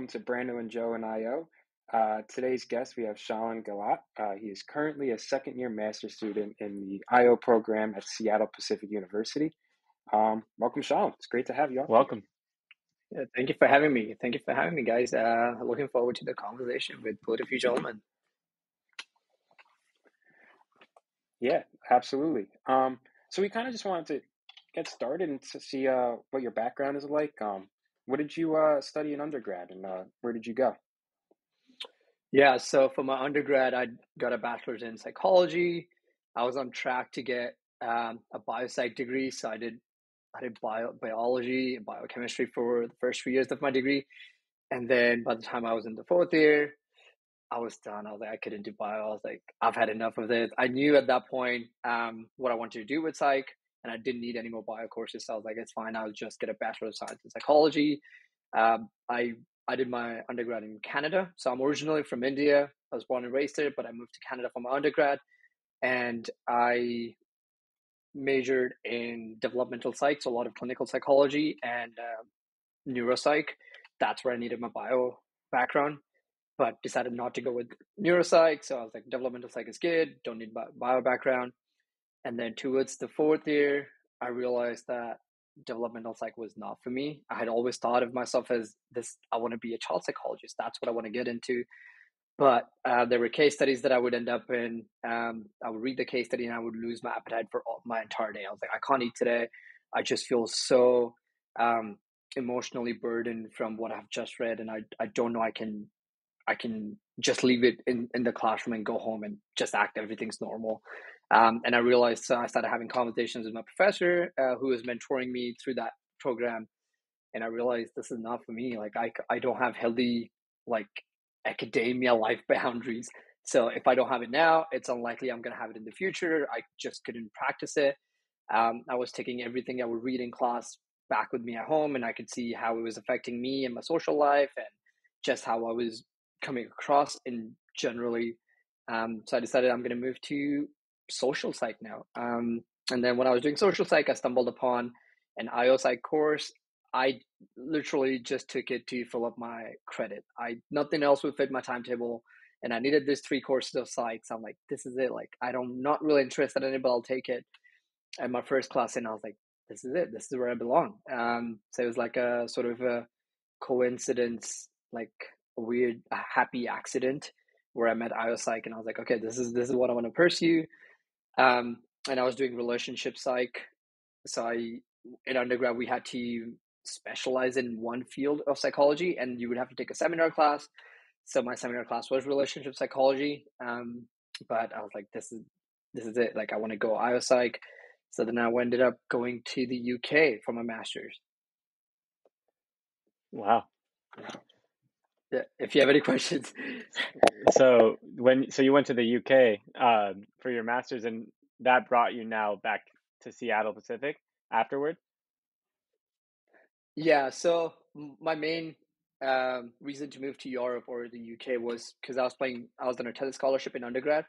to Brando and Joe and IO. Today's guest, we have Shalin Gehlot. He is currently a second year master's student in the IO program at Seattle Pacific University. Welcome, Shalin. It's great to have you on here. Welcome. Yeah, thank you for having me. Thank you for having me, guys. Looking forward to the conversation with both of you gentlemen. Yeah, absolutely. So we kind of just wanted to get started and to see what your background is like. What did you study in undergrad, and where did you go? Yeah, so for my undergrad, I got a bachelor's in psychology. I was on track to get a biopsych degree, so I did biology and biochemistry for the first 3 years of my degree, and then by the time I was in the fourth year, I was done. I was like, I couldn't do bio. I was like, I've had enough of this. I knew at that point what I wanted to do with psych, and I didn't need any more bio courses. So I was like, it's fine. I'll just get a Bachelor of Science in Psychology. I did my undergrad in Canada. So I'm originally from India. I was born and raised there, but I moved to Canada for my undergrad, and I majored in developmental psych, so a lot of clinical psychology and neuropsych. That's where I needed my bio background, but decided not to go with neuropsych. So I was like, developmental psych is good, don't need bio background. And then towards the fourth year, I realized that developmental psych was not for me. I had always thought of myself as this, I want to be a child psychologist. That's what I want to get into. But there were case studies that I would end up in. I would read the case study and I would lose my appetite for my entire day. I was like, I can't eat today. I just feel so emotionally burdened from what I've just read. And I don't know I can just leave it in the classroom and go home and just act everything's normal. And I realized, so I started having conversations with my professor who was mentoring me through that program. And I realized this is not for me. Like I don't have healthy like academia life boundaries. So if I don't have it now, it's unlikely I'm going to have it in the future. I just couldn't practice it. I was taking everything I would read in class back with me at home, and I could see how it was affecting me and my social life and just how I was coming across in generally. So I decided I'm going to move to social psych now. And then when I was doing social psych, I stumbled upon an IO psych course. I literally just took it to fill up my credit. Nothing else would fit my timetable, and I needed this 3 courses of psych. So I'm like, this is it. Like I'm not really interested in it, but I'll take it. And my first class in, I was like, this is it. This is where I belong. So it was like a sort of a coincidence, like a weird, a happy accident where I met IO Psych, and I was like, okay, this is what I want to pursue. And I was doing relationship psych. So in undergrad, we had to specialize in one field of psychology, and you would have to take a seminar class. So my seminar class was relationship psychology. But I was like, this is it. Like I want to go IO Psych. So then I ended up going to the UK for my master's. Wow. Yeah, if you have any questions. So you went to the UK for your master's, and that brought you now back to Seattle Pacific afterward? Yeah, so my main reason to move to Europe or the UK was because I was on a tennis scholarship in undergrad,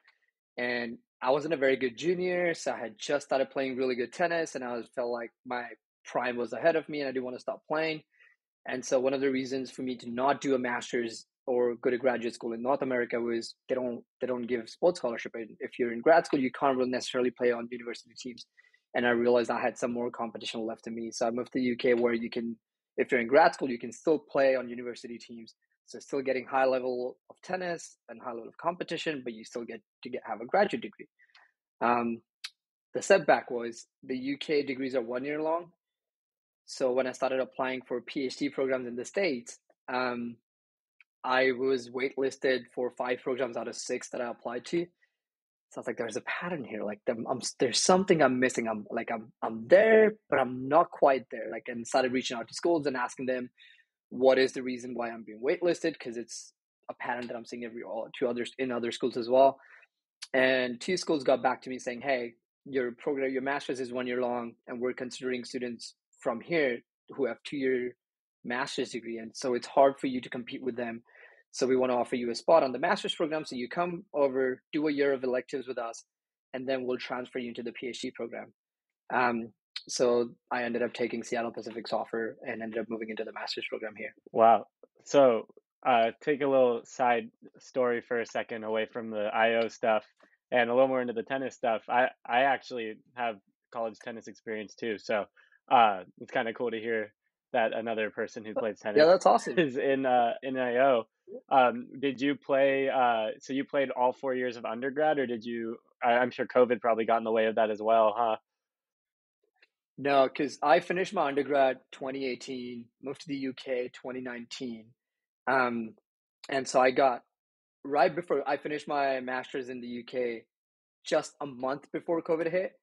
and I wasn't a very good junior, so I had just started playing really good tennis, and felt like my prime was ahead of me, and I didn't want to stop playing. And so one of the reasons for me to not do a master's or go to graduate school in North America was they don't give sports scholarship. And if you're in grad school, you can't really necessarily play on university teams. And I realized I had some more competition left in me. So I moved to the UK where you can, if you're in grad school, you can still play on university teams. So still getting high level of tennis and high level of competition, but you still get to have a graduate degree. The setback was the UK degrees are 1 year long. So when I started applying for PhD programs in the States, I was waitlisted for 5 programs out of 6 that I applied to. So I was like, there's a pattern here. Like there's something I'm missing. I'm there, but I'm not quite there. Like, and started reaching out to schools and asking them, what is the reason why I'm being waitlisted? Because it's a pattern that I'm seeing to others in other schools as well. And 2 schools got back to me saying, hey, your master's is 1 year long, and we're considering students from here who have 2-year master's degree. And so it's hard for you to compete with them. So we want to offer you a spot on the master's program. So you come over, do a year of electives with us, and then we'll transfer you into the PhD program. So I ended up taking Seattle Pacific's offer and ended up moving into the master's program here. Wow. So take a little side story for a second away from the IO stuff and a little more into the tennis stuff. I actually have college tennis experience too, so it's kind of cool to hear that another person who plays Yeah, tennis that's awesome. is in IO. Did you play? So you played all 4 years of undergrad, or did you? I'm sure COVID probably got in the way of that as well, huh? No, because I finished my undergrad 2018, moved to the UK 2019. Um, and so I got right before I finished my master's in the UK, just a month before COVID hit.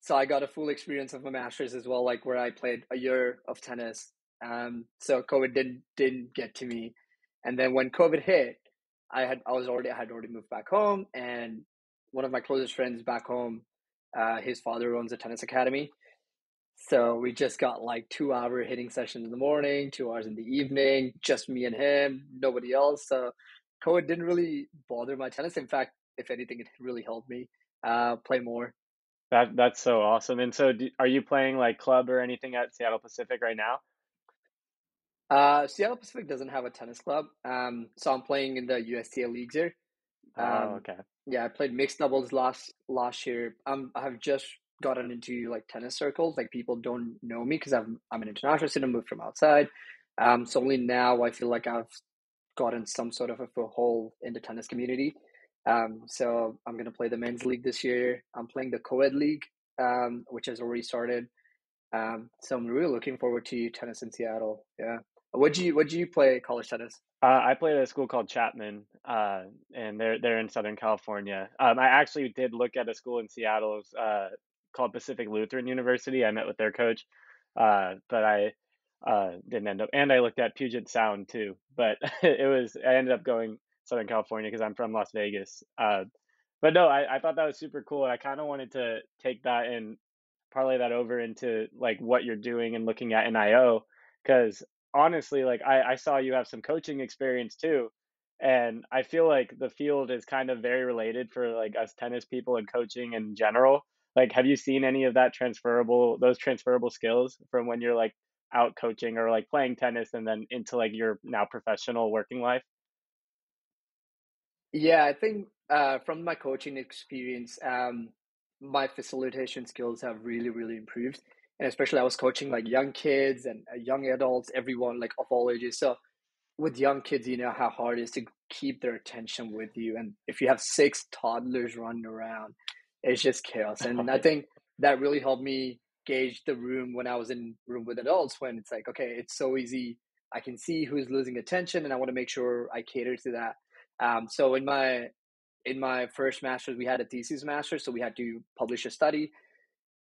So I got a full experience of my master's as well, like where I played a year of tennis. So COVID didn't get to me, and then when COVID hit, I had already moved back home, and one of my closest friends back home, his father owns a tennis academy. So we just got like 2 hour hitting sessions in the morning, 2 hours in the evening, just me and him, nobody else. So COVID didn't really bother my tennis. In fact, if anything, it really helped me play more. That's so awesome. And so, are you playing like club or anything at Seattle Pacific right now? Seattle Pacific doesn't have a tennis club, so I'm playing in the USTA leagues here. Oh, Um, okay. yeah, I played mixed doubles last year. I have just gotten into like tennis circles. Like people don't know me because I'm an international student, moved from outside. So only now I feel like I've gotten some sort of a foothold in the tennis community. So I'm gonna play the men's league this year. I'm playing the co-ed league, which has already started. So I'm really looking forward to tennis in Seattle. Yeah. What do you play college tennis? I played at a school called Chapman, and they're in Southern California. I actually did look at a school in Seattle called Pacific Lutheran University. I met with their coach, but I didn't end up. And I looked at Puget Sound too, but I ended up going Southern California because I'm from Las Vegas. But no, I thought that was super cool. I kind of wanted to take that and parlay that over into like what you're doing and looking at in IO, because honestly, like I saw you have some coaching experience too. And I feel like the field is kind of very related for like us tennis people and coaching in general. Like, have you seen any of those transferable skills from when you're like out coaching or like playing tennis and then into like your now professional working life? Yeah, I think from my coaching experience, my facilitation skills have really, really improved. And especially I was coaching like young kids and young adults, everyone like of all ages. So with young kids, you know how hard it is to keep their attention with you. And if you have six toddlers running around, it's just chaos. And I Right. think that really helped me gauge the room when I was in room with adults when it's like, okay, it's so easy. I can see who's losing attention and I want to make sure I cater to that. So in my first master's, we had a thesis master, so we had to publish a study.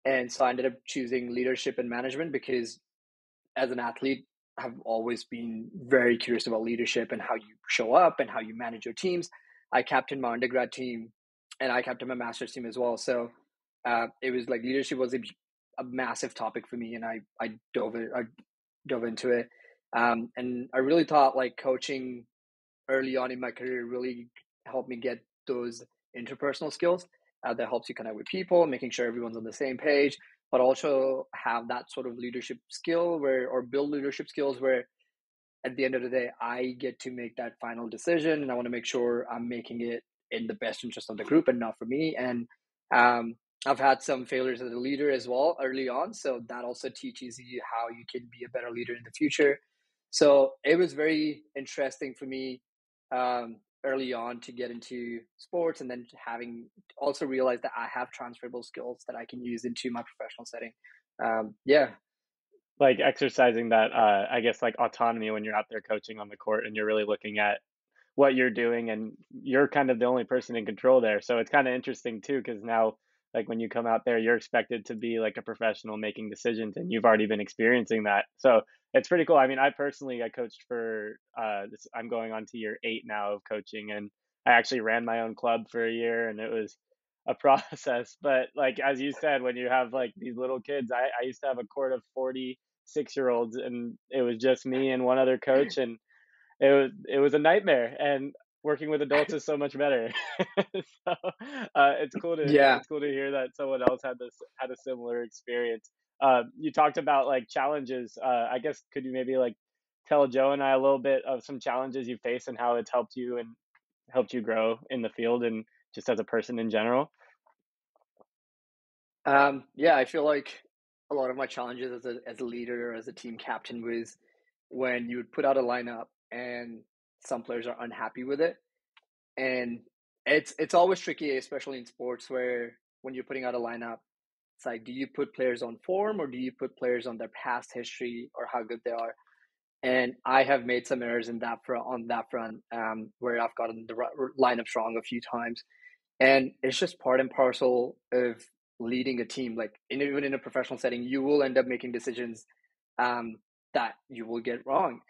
And so I ended up choosing leadership and management because as an athlete, I've always been very curious about leadership and how you show up and how you manage your teams. I captained my undergrad team and I captained my master's team as well. So it was like leadership was a massive topic for me, and I dove into it. And I really thought like coaching early on in my career really helped me get those interpersonal skills that helps you connect with people, making sure everyone's on the same page, but also have that sort of leadership skill or build leadership skills where at the end of the day, I get to make that final decision, and I want to make sure I'm making it in the best interest of the group and not for me. And um, I've had some failures as a leader as well early on, so that also teaches you how you can be a better leader in the future. So it was very interesting for me early on to get into sports, and then having also realized that I have transferable skills that I can use into my professional setting. Yeah, Like exercising that, I guess, like autonomy when you're out there coaching on the court and you're really looking at what you're doing and you're kind of the only person in control there. So it's kind of interesting too, because now, like when you come out there, you're expected to be like a professional making decisions and you've already been experiencing that. So it's pretty cool. I mean, I coached for this, I'm going on to year 8 now of coaching, and I actually ran my own club for a year, and it was a process. But like as you said, when you have like these little kids, I used to have a court of 46-year-olds, and it was just me and one other coach, and it was a nightmare, and working with adults is so much better. So yeah. it's cool to hear that someone else had a similar experience. You talked about like challenges. I guess could you maybe like tell Joe and I a little bit of some challenges you face and how it's helped you and helped you grow in the field and just as a person in general? Yeah, I feel like a lot of my challenges as a leader, as a team captain, was when you would put out a lineup and some players are unhappy with it, and it's always tricky, especially in sports, where when you're putting out a lineup, it's like, do you put players on form or do you put players on their past history or how good they are? And I have made some errors in that front on that front, where I've gotten the lineups wrong a few times, and it's just part and parcel of leading a team. Like even in a professional setting, you will end up making decisions um, that you will get wrong.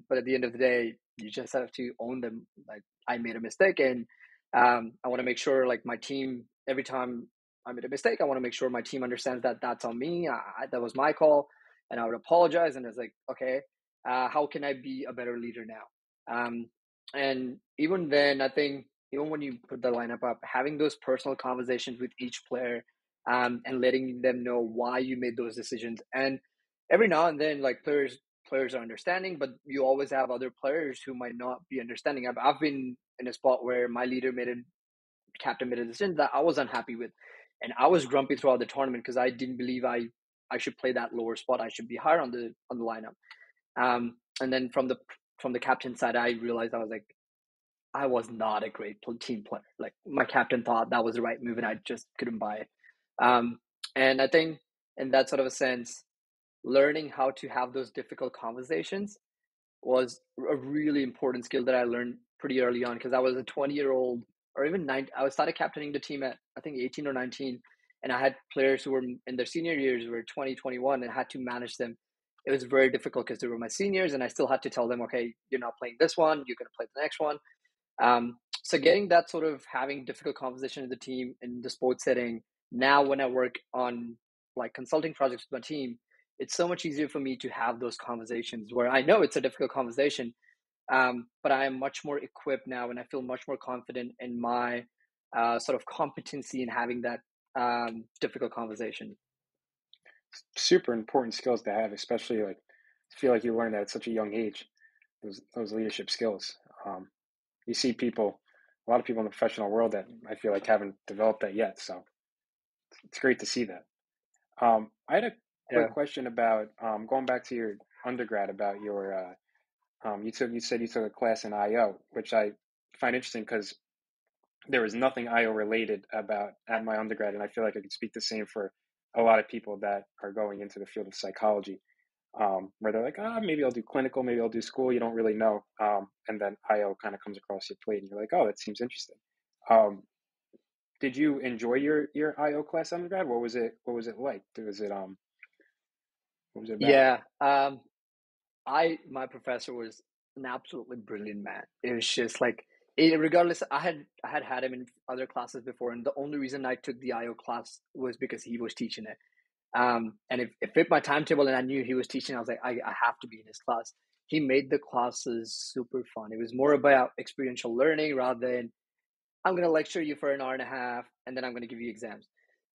But at the end of the day, you just have to own them. Like, I made a mistake, and I want to make sure, like, my team, every time I made a mistake, I want to make sure my team understands that that's on me. That was my call, and I would apologize. And it's like, okay, how can I be a better leader now? And even then, I think even when you put the lineup up, having those personal conversations with each player, and letting them know why you made those decisions. And every now and then, like, players are understanding, but you always have other players who might not be understanding. I've been in a spot where my captain made a decision that I was unhappy with, and I was grumpy throughout the tournament because I didn't believe I should play that lower spot. I should be higher on the lineup. And then from the captain side, I realized, I was like, I was not a great team player. Like, my captain thought that was the right move, and I just couldn't buy it. Um, and I think in that sort of a sense, learning how to have those difficult conversations was a really important skill that I learned pretty early on, because I was a 20-year-old, or even nine. I was started captaining the team at, I think, 18 or 19, and I had players who were in their senior years, were 20, 21, and had to manage them. It was very difficult because they were my seniors, and I still had to tell them, okay, you're not playing this one, you're going to play the next one. So getting that sort of having difficult conversation with the team in the sports setting, now when I work on, like, consulting projects with my team, it's so much easier for me to have those conversations where I know it's a difficult conversation, but I am much more equipped now, and I feel much more confident in my sort of competency in having that difficult conversation. Super important skills to have, especially, like, I feel like you learn that at such a young age. Those leadership skills. You see a lot of people in the professional world that I feel like haven't developed that yet. So it's great to see that. I had a quick Yeah. question about going back to your undergrad, about your you said you took a class in IO, which I find interesting because there was nothing IO related about at my undergrad, and I feel like I could speak the same for a lot of people that are going into the field of psychology, where they're like, maybe I'll do clinical, maybe I'll do school. You don't really know, and then IO kind of comes across your plate, and you're like, oh, that seems interesting. Um, did you enjoy your IO class undergrad? What was it? What was it like? What was it about? Yeah. My professor was an absolutely brilliant man. It was just like, regardless, I had him in other classes before, and the only reason I took the IO class was because he was teaching it. And if it fit my timetable and I knew he was teaching, I was like, I have to be in his class. He made the classes super fun. It was more about experiential learning rather than, I'm going to lecture you for an hour and a half and then I'm going to give you exams.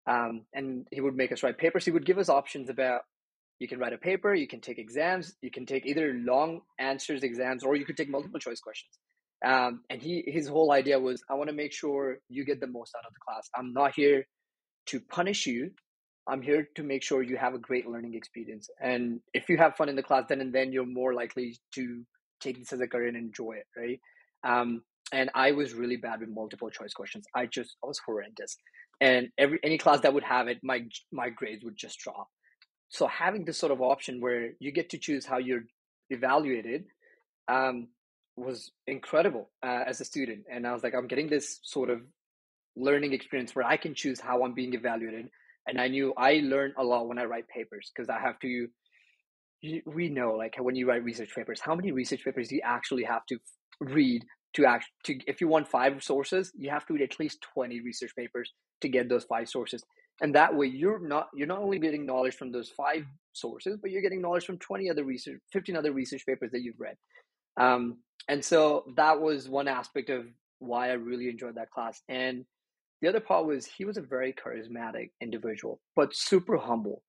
And he would make us write papers. He would give us options about, you can write a paper, you can take exams, you can take either long answers exams, or you could take multiple choice questions. And his whole idea was, I want to make sure you get the most out of the class. I'm not here to punish you. I'm here to make sure you have a great learning experience. And if you have fun in the class, then and then you're more likely to take this as a career and enjoy it, right? And I was really bad with multiple choice questions. I was horrendous. And any class that would have it, my grades would just drop. So having this sort of option where you get to choose how you're evaluated, um, was incredible as a student. And I was like, I'm getting this sort of learning experience where I can choose how I'm being evaluated. And I knew I learn a lot when I write papers, because I have to, we know, like, when you write research papers, how many research papers do you actually have to read if you want 5 sources, you have to read at least 20 research papers to get those 5 sources. And that way you're not only getting knowledge from those 5 sources, but you're getting knowledge from 15 other research papers that you've read. And so that was one aspect of why I really enjoyed that class. And the other part was, he was a very charismatic individual, but super humble.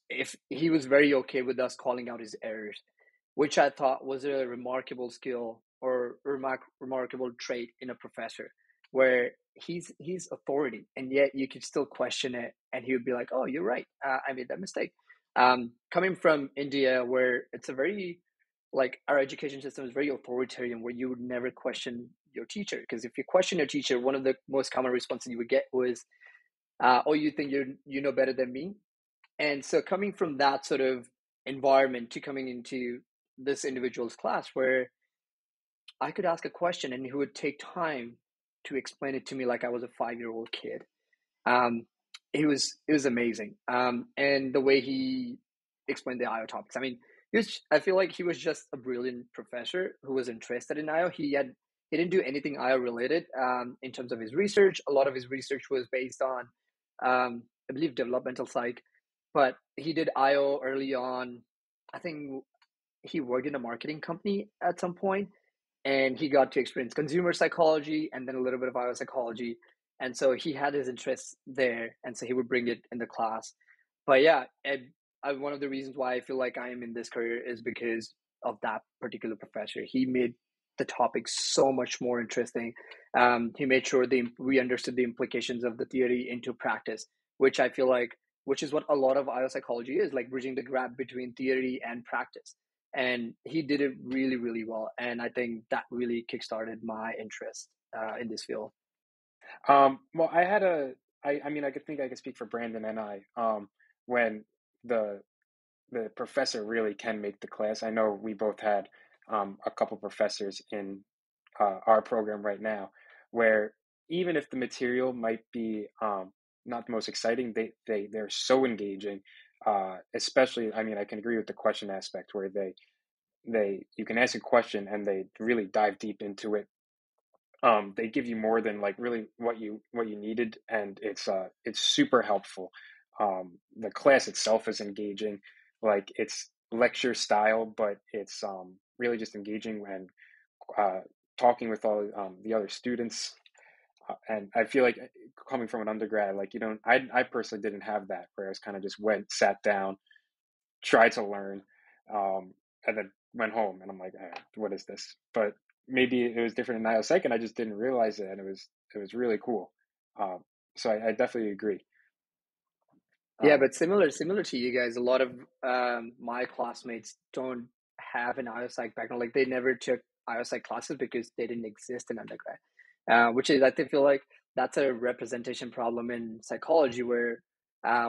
If he was very okay with us calling out his errors. which I thought was a remarkable skill or remarkable trait in a professor, where he's authority, and yet you could still question it, and he would be like, "Oh, you're right. I made that mistake." Coming from India, where it's a very like our education system is very authoritarian, where you would never question your teacher, because if you question your teacher, one of the most common responses you would get was, "Oh, you think you know better than me?" And so coming from that sort of environment to coming into this individual's class where I could ask a question and he would take time to explain it to me like I was a 5-year-old kid. Um, it was amazing. And the way he explained the IO topics. I mean, I feel like he was just a brilliant professor who was interested in IO. He didn't do anything IO related in terms of his research. A lot of his research was based on I believe developmental psych, but he did IO early on. I think he worked in a marketing company at some point, and he got to experience consumer psychology and then a little bit of IO psychology. And so he had his interests there, and so he would bring it in the class. But yeah, one of the reasons why I feel like I am in this career is because of that particular professor. He made the topic so much more interesting. He made sure we understood the implications of the theory into practice, which I feel like, which is what a lot of IO psychology is, like bridging the gap between theory and practice. And he did it really, really well. And I think that really kickstarted my interest in this field. Well, I mean, I could think I could speak for Brandon and when the the professor really can make the class. I know we both had a couple professors in our program right now, where even if the material might be not the most exciting, they're so engaging. Especially, I mean, I can agree with the question aspect where they you can ask a question and they really dive deep into it. They give you more than like really what you needed, and it's super helpful. The class itself is engaging, like it's lecture style, but it's really just engaging and uh, talking with all the other students. And I feel like coming from an undergrad, like you don't, I personally didn't have that, where I was kind of just went, sat down, tried to learn, and then went home, and I'm like, what is this? But maybe it was different in IO Psych, and I just didn't realize it, and it was really cool. Um, so I definitely agree. Yeah, Um, but similar to you guys, a lot of my classmates don't have an IOPsych background. Like they never took IOPsych classes because they didn't exist in undergrad. Which is, I feel like that's a representation problem in psychology, where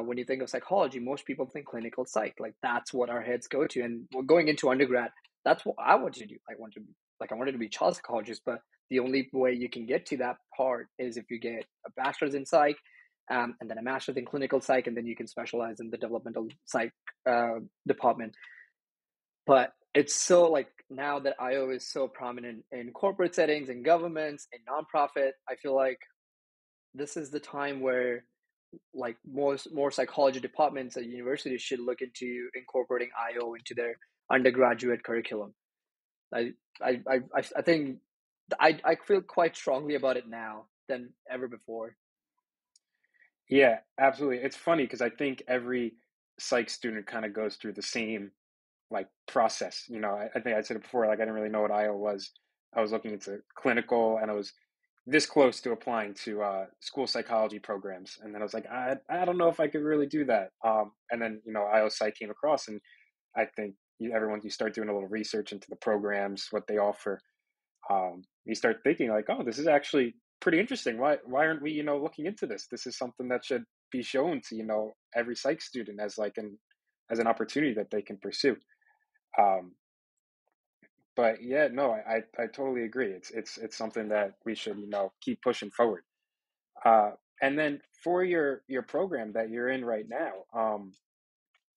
when you think of psychology, most people think clinical psych. Like that's what our heads go to. And going into undergrad, that's what I wanted to do. I wanted to be a child psychologist, but the only way you can get to that part is if you get a bachelor's in psych, and then a master's in clinical psych, and then you can specialize in the developmental psych department. But it's so like now that IO is so prominent in corporate settings, in governments, in nonprofit, I feel like this is the time where like more psychology departments at universities should look into incorporating IO into their undergraduate curriculum. I I think I feel quite strongly about it now than ever before. yeah, absolutely. It's funny because I think every psych student kind of goes through the same like process. You know, I think I said it before, like I didn't really know what IO was. I was looking into clinical, and I was this close to applying to school psychology programs, and then I was like, I don't know if I could really do that. And then IO Psych came across, and I think you start doing a little research into the programs, what they offer. You start thinking like, oh, this is actually pretty interesting. Why aren't we looking into this? This is something that should be shown to every psych student as like an opportunity that they can pursue. Um, but yeah, no, I totally agree. It's something that we should keep pushing forward. Uh, and then for your program that you're in right now,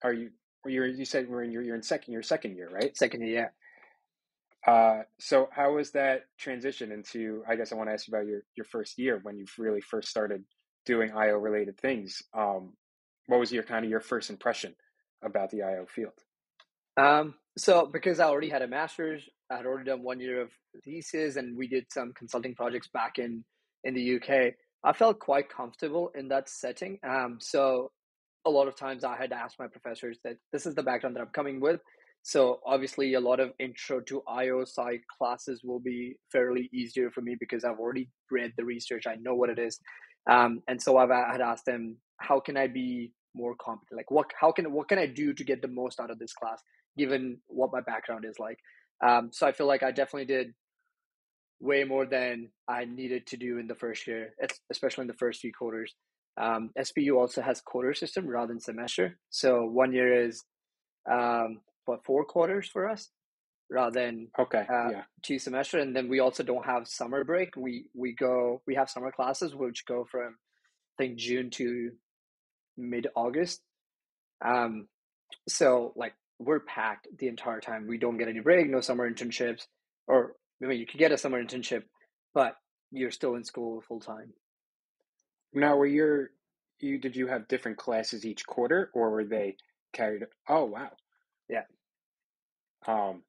are you said you're in your second year, right? Second year, So how was that transition into? I guess I want to ask you about your first year when you really first started doing IO related things. What was your first impression about the IO field? so because I already had a master's, I had already done 1 year of thesis, and we did some consulting projects back in the UK. I felt quite comfortable in that setting. So a lot of times I had asked my professors that this is the background that I'm coming with. So obviously a lot of intro to IO side classes will be fairly easier for me because I've already read the research. I know what it is. And so I had asked them, how can I be more competent? Like what can I do to get the most out of this class, given what my background is like? So I feel like I definitely did way more than I needed to do in the first year, especially in the first few quarters. SPU also has quarter system rather than semester. So 1 year is 4 quarters for us rather than Okay, yeah. 2 semester. And then we also don't have summer break. We have summer classes which go from I think June to mid August. Um, so like we're packed the entire time. We don't get any break, no summer internships, or I mean you could get a summer internship, but you're still in school full time. Now, did you have different classes each quarter, or were they carried? Oh, wow. Yeah. Um,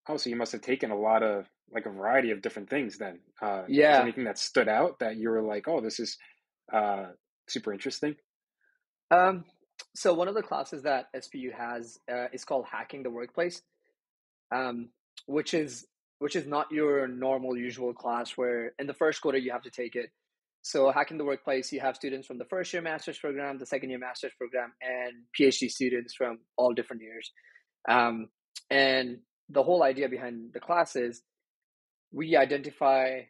oh, so you must have taken a lot of like a variety of different things then. Is there Yeah. anything that stood out that you were like, oh, this is uh, super interesting? Um, so one of the classes that SPU has is called Hacking the Workplace, um, which is not your normal usual class where in the first quarter you have to take it. So Hacking the Workplace, you have students from the first year master's program, the second year master's program, and PhD students from all different years. Um, and the whole idea behind the class is we identify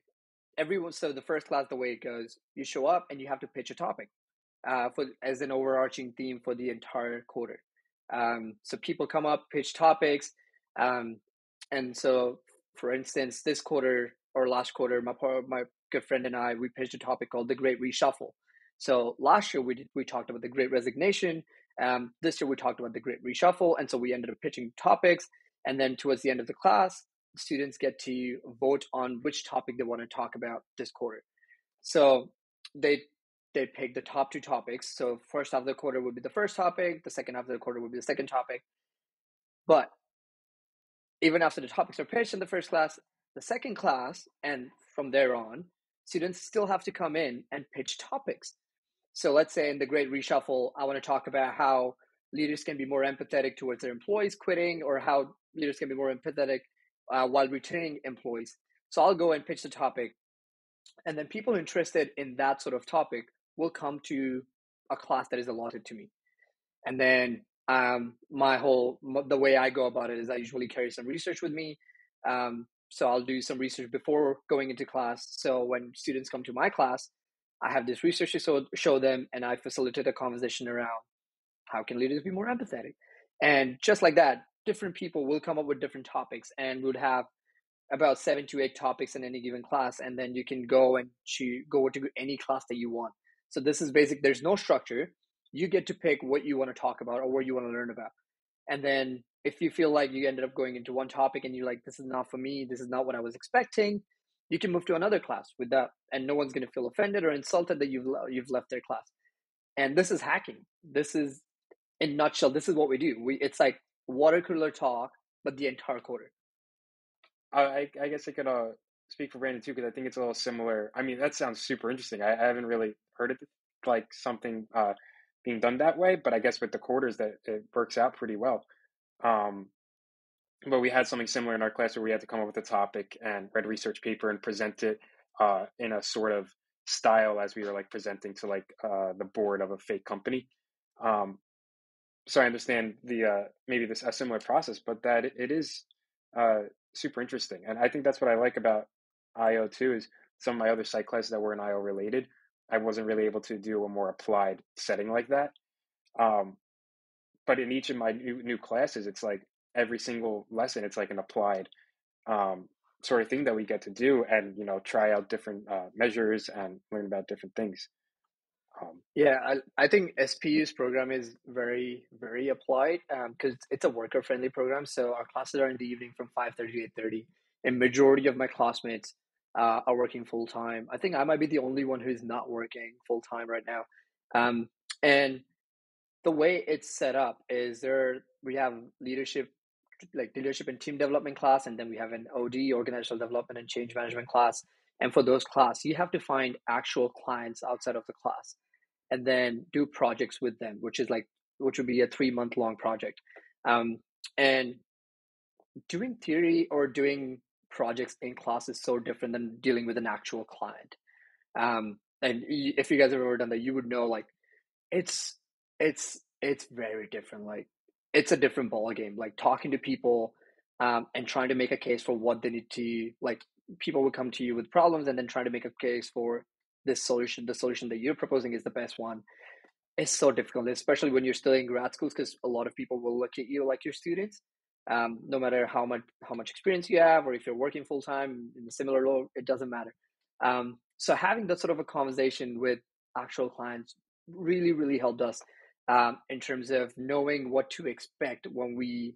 everyone. So the first class, the way it goes, you show up and you have to pitch a topic for as an overarching theme for the entire quarter. So people come up, pitch topics, um, and so for instance, this quarter or last quarter, my good friend and I we pitched a topic called the Great Reshuffle. So last year we talked about the Great Resignation. This year we talked about the Great Reshuffle, and so we ended up pitching topics. And then towards the end of the class, students get to vote on which topic they want to talk about this quarter. So they they pick the top two topics. So first half of the quarter would be the first topic, the second half of the quarter would be the second topic. But even after the topics are pitched in the first class, the second class, and from there on, students still have to come in and pitch topics. So let's say in the Great Reshuffle, I want to talk about how leaders can be more empathetic towards their employees quitting, or how leaders can be more empathetic while retaining employees. So I'll go and pitch the topic, and then people interested in that sort of topic will come to a class that is allotted to me. And then the way I go about it is I usually carry some research with me. So I'll do some research before going into class. So when students come to my class, I have this research to show them, and I facilitate a conversation around how can leaders be more empathetic. And just like that, different people will come up with different topics, and we'll have about 7 to 8 topics in any given class, and then you can go and go to any class that you want. So this is basic. There's no structure. You get to pick what you want to talk about or what you want to learn about. And then if you feel like you ended up going into one topic and you're like, this is not for me, this is not what I was expecting, you can move to another class with that, and no one's going to feel offended or insulted that you've left their class. And this is hacking. This is, in a nutshell, this is what we do. It's like water cooler talk, but the entire quarter. I guess I could speak for Brandon too because I think it's a little similar. I mean, that sounds super interesting. I haven't really heard it like something being done that way, but I guess with the quarters that it works out pretty well. Um, but we had something similar in our class where we had to come up with a topic and read a research paper and present it in a sort of style as we were like presenting to like the board of a fake company. Um, so I understand the maybe this a similar process, but that it is uh, super interesting, and I think that's what I like about IO too. Is some of my other psych classes that were in IO related, I wasn't really able to do a more applied setting like that. Um, but in each of my new classes, it's like every single lesson, it's like an applied um, sort of thing that we get to do, and try out different measures and learn about different things. Um, Yeah, I think SPU's program is very, very applied because it's a worker-friendly program. So our classes are in the evening from 5:30 to 8:30, and majority of my classmates are working full time. I think I might be the only one who's not working full time right now. Um, and the way it's set up is we have leadership and team development class, and then we have an OD, organizational development and change management class. And for those class, you have to find actual clients outside of the class and then do projects with them, which would be a 3-month long project. And doing theory or doing projects in class is so different than dealing with an actual client. And if you guys have ever done that, you would know like it's it's very different. Like it's a different ball game. Like talking to people, and trying to make a case for what they need to like. People would come to you with problems, and then trying to make a case for this solution. The solution that you're proposing is the best one. It's so difficult, especially when you're still in grad schools, because a lot of people will look at you like your students, no matter how much experience you have, or if you're working full time in a similar role, it doesn't matter. So having that sort of a conversation with actual clients really helped us, in terms of knowing what to expect when we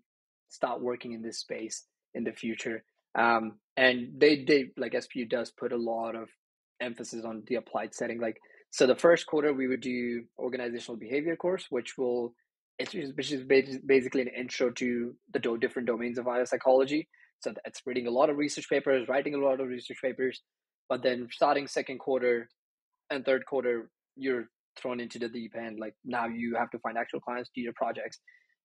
start working in this space in the future. And they like SPU does put a lot of emphasis on the applied setting, like so the first quarter we would do organizational behavior course, which is basically an intro to the different domains of biopsychology. So that's reading a lot of research papers, writing a lot of research papers. But then starting second quarter and third quarter, you're thrown into the deep end. Like now you have to find actual clients, do your projects,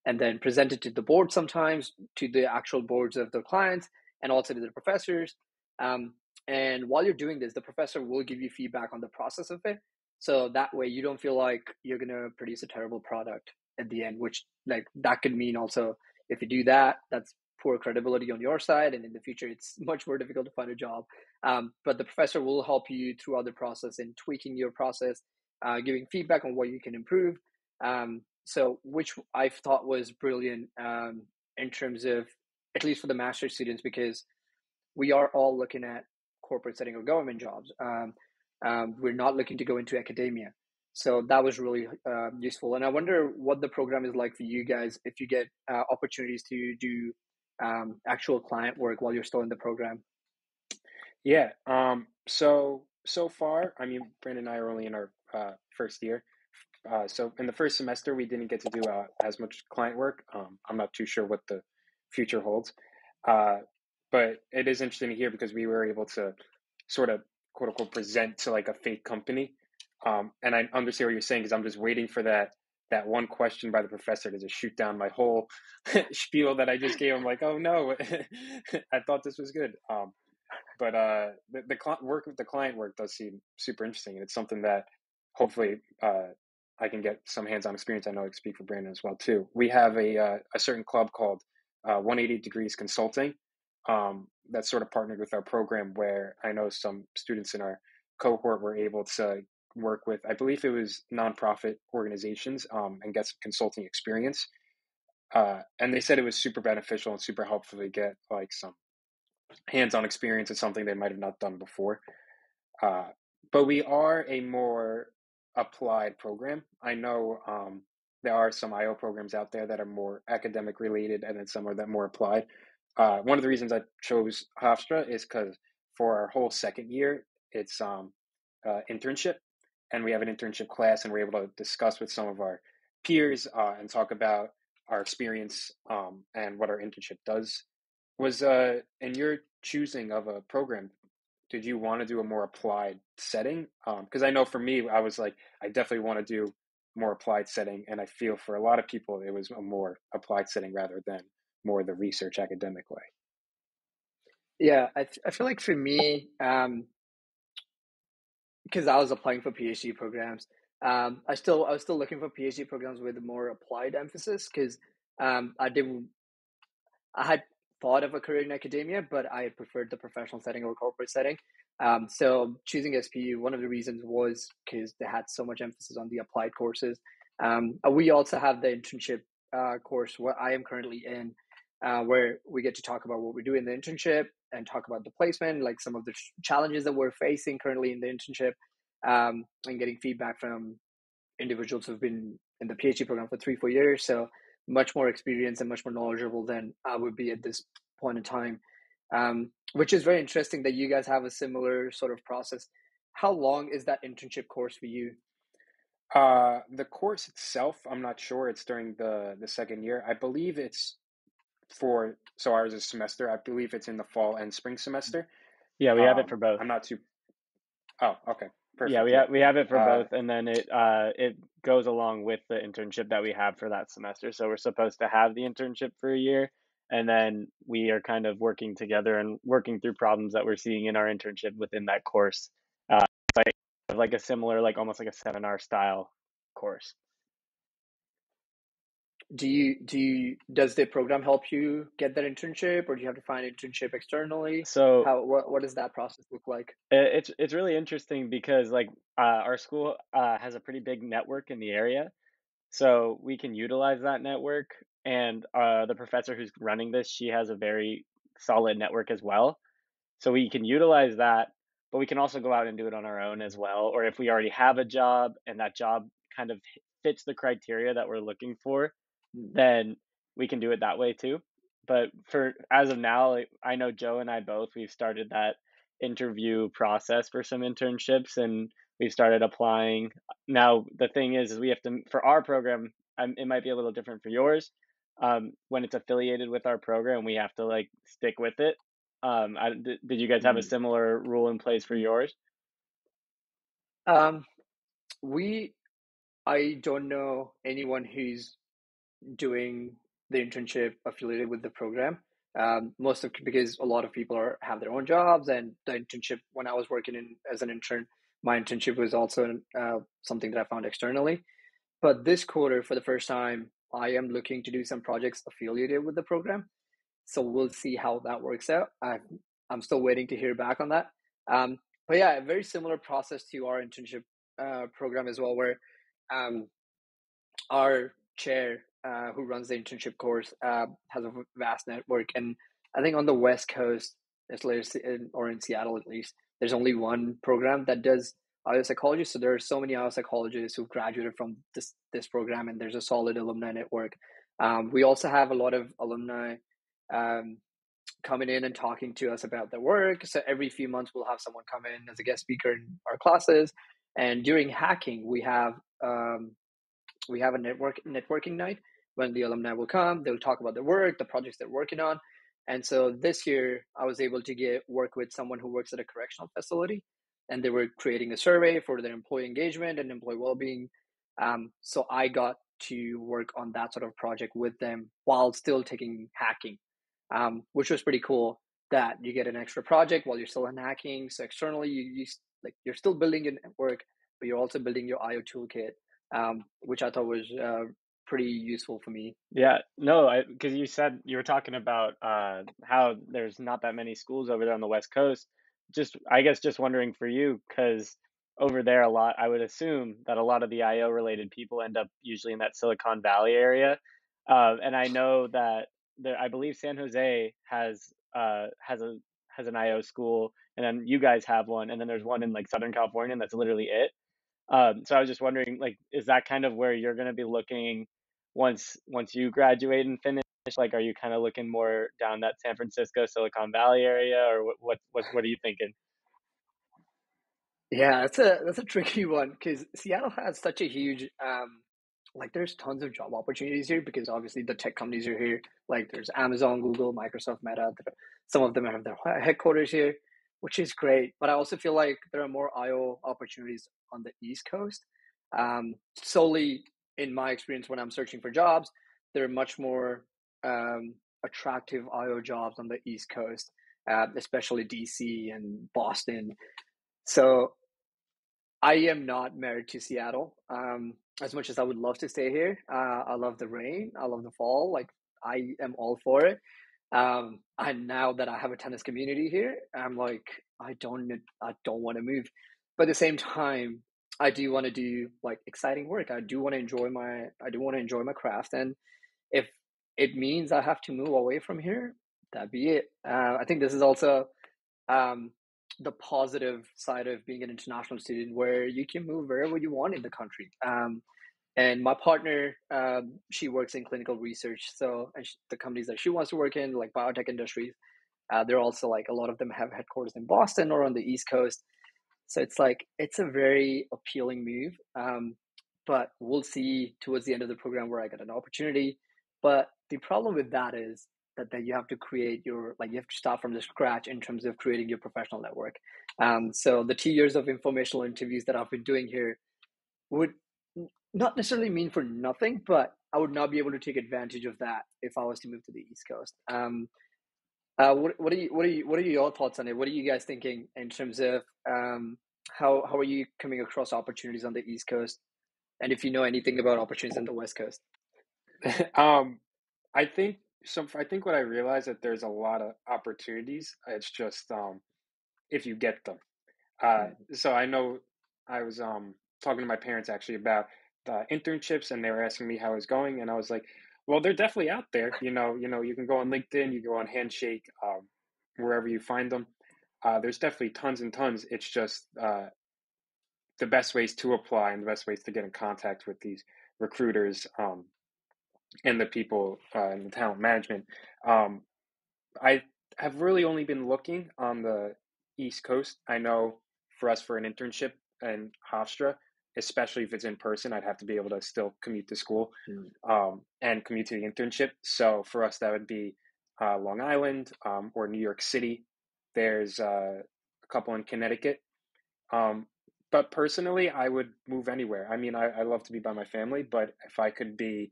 and then present it to the board sometimes, to the actual boards of the clients, and also to the professors. And while you're doing this, the professor will give you feedback on the process of it. So that way you don't feel like you're going to produce a terrible product at the end, which like that could mean also if you do that, that's poor credibility on your side. And in the future, it's much more difficult to find a job. But the professor will help you throughout the process in tweaking your process, giving feedback on what you can improve. So which I thought was brilliant, in terms of, at least for the master students, because we are all looking at corporate setting or government jobs. We're not looking to go into academia. So that was really useful. And I wonder what the program is like for you guys if you get opportunities to do actual client work while you're still in the program. Yeah. So far, I mean, Brandon and I are only in our first year. So in the first semester, we didn't get to do as much client work. I'm not too sure what the future holds, uh, but it is interesting to hear because we were able to sort of quote unquote present to like a fake company. And I understand what you're saying because I'm just waiting for that one question by the professor to just shoot down my whole spiel that I just gave him. Like, oh no, I thought this was good. But the work with the client work does seem super interesting, and it's something that hopefully I can get some hands-on experience. I know I can speak for Brandon as well too. We have a certain club called 180 Degrees Consulting, that's sort of partnered with our program, where I know some students in our cohort were able to work with, I believe it was nonprofit organizations, and get some consulting experience. And they said it was super beneficial and super helpful to get like some hands-on experience in something they might have not done before. Uh, but we are a more applied program. I know there are some IO programs out there that are more academic related, and then some are that more applied. One of the reasons I chose Hofstra is because for our whole second year, it's internship, and we have an internship class, and we're able to discuss with some of our peers and talk about our experience and what our internship does. Was in your choosing of a program, did you want to do a more applied setting? Because I know for me, I was like, I definitely want to do more applied setting, and I feel for a lot of people, it was a more applied setting rather than more the research academic way. Yeah, I feel like for me, because I was applying for PhD programs, I was still looking for PhD programs with a more applied emphasis because I had thought of a career in academia, but I preferred the professional setting or corporate setting. So choosing SPU, one of the reasons was because they had so much emphasis on the applied courses. We also have the internship course, what I am currently in, where we get to talk about what we do in the internship and talk about the placement, like some of the challenges that we're facing currently in the internship, and getting feedback from individuals who've been in the PhD program for 3-4 years. So much more experience and much more knowledgeable than I would be at this point in time. Which is very interesting that you guys have a similar sort of process. How long is that internship course for you? The course itself, I'm not sure. It's during the second year. I believe it's so ours is semester. I believe it's in the fall and spring semester. Yeah, we have it for both. I'm not too. Oh, okay, Yeah, perfect. Yeah. we have it for both, and then it goes along with the internship that we have for that semester. So we're supposed to have the internship for a year, and then we are kind of working together and working through problems that we're seeing in our internship within that course. It's like a similar, like almost like a seminar style course. Does the program help you get that internship, or do you have to find an internship externally? So What does that process look like? it's really interesting because like our school has a pretty big network in the area, so we can utilize that network. And the professor who's running this, she has a very solid network as well. So we can utilize that, but we can also go out and do it on our own as well. Or if we already have a job and that job kind of fits the criteria that we're looking for, then we can do it that way too. But for as of now, like, I know Joe and I both, we've started that interview process for some internships and we've started applying. Now, the thing is we have to, for our program, it might be a little different for yours. When it's affiliated with our program, we have to like stick with it. Did you guys have a Mm. similar rule in place for yours? Um, we I don't know anyone who's doing the internship affiliated with the program. Most of because a lot of people have their own jobs, and the internship when I was working in as an intern, my internship was also something that I found externally. But this quarter, for the first time, I am looking to do some projects affiliated with the program. So we'll see how that works out. I'm still waiting to hear back on that. But yeah, a very similar process to our internship program as well, where um, our chair who runs the internship course has a vast network, and I think on the West Coast, or in Seattle at least, there's only one program that does IO psychology. So there are so many IO psychologists who graduated from this program, and there's a solid alumni network. We also have a lot of alumni um, coming in and talking to us about their work. So every few months, we'll have someone come in as a guest speaker in our classes. And during hacking, we have a networking night when the alumni will come. They'll talk about their work, the projects they're working on. And so this year, I was able to work with someone who works at a correctional facility, and they were creating a survey for their employee engagement and employee well-being. So I got to work on that sort of project with them while still taking hacking, which was pretty cool. That you get an extra project while you're still in hacking. So externally, you're still building your network, but you're also building your IO toolkit, which I thought was pretty useful for me. Yeah, no, because you said you were talking about how there's not that many schools over there on the West Coast. Just, I guess, just wondering for you, because over there a lot, I would assume that a lot of the IO related people end up usually in that Silicon Valley area. And I know that I believe San Jose has an IO school, and then you guys have one, and then there's one in like Southern California, and that's literally it. So I was just wondering, like, is that kind of where you're going to be looking once you graduate and finish? Like, are you kind of looking more down that San Francisco, Silicon Valley area, or what are you thinking? Yeah, that's a tricky one because Seattle has such a huge like there's tons of job opportunities here because obviously the tech companies are here. Like there's Amazon, Google, Microsoft, Meta. Some of them have their headquarters here, which is great. But I also feel like there are more IO opportunities on the East Coast. Solely in my experience, when I'm searching for jobs, there are much more attractive IO jobs on the East Coast, especially DC and Boston. So I am not married to Seattle. As much as I would love to stay here, I love the rain. I love the fall. Like I am all for it. And now that I have a tennis community here, I'm like, I don't want to move. But at the same time, I do want to do like exciting work. I do want to enjoy my craft. And if it means I have to move away from here, that be it. I think this is also um, the positive side of being an international student where you can move wherever you want in the country. And my partner, she works in clinical research. So the companies that she wants to work in, like biotech industries, they're also like a lot of them have headquarters in Boston or on the East Coast. So it's like, it's a very appealing move. But we'll see towards the end of the program where I get an opportunity. But the problem with that is that you have to you have to start from the scratch in terms of creating your professional network. So the 2 years of informational interviews that I've been doing here would not necessarily mean for nothing, but I would not be able to take advantage of that if I was to move to the East Coast. What are your thoughts on it? What are you guys thinking in terms of how are you coming across opportunities on the East Coast? And if you know anything about opportunities on the West Coast? Um, I think what I realized that there's a lot of opportunities. It's just if you get them. So I know I was talking to my parents actually about the internships, and they were asking me how it was going, and I was like, well, they're definitely out there. You can go on LinkedIn, you go on Handshake, wherever you find them. There's definitely tons and tons. It's just the best ways to apply and the best ways to get in contact with these recruiters, and the people in the talent management. Um, I have really only been looking on the East Coast. I know for us for an internship in Hofstra, especially if it's in person, I'd have to be able to still commute to school, and commute to the internship. So for us, that would be Long Island, or New York City. There's a couple in Connecticut. Um, but personally, I would move anywhere. I mean, I love to be by my family, but if I could be,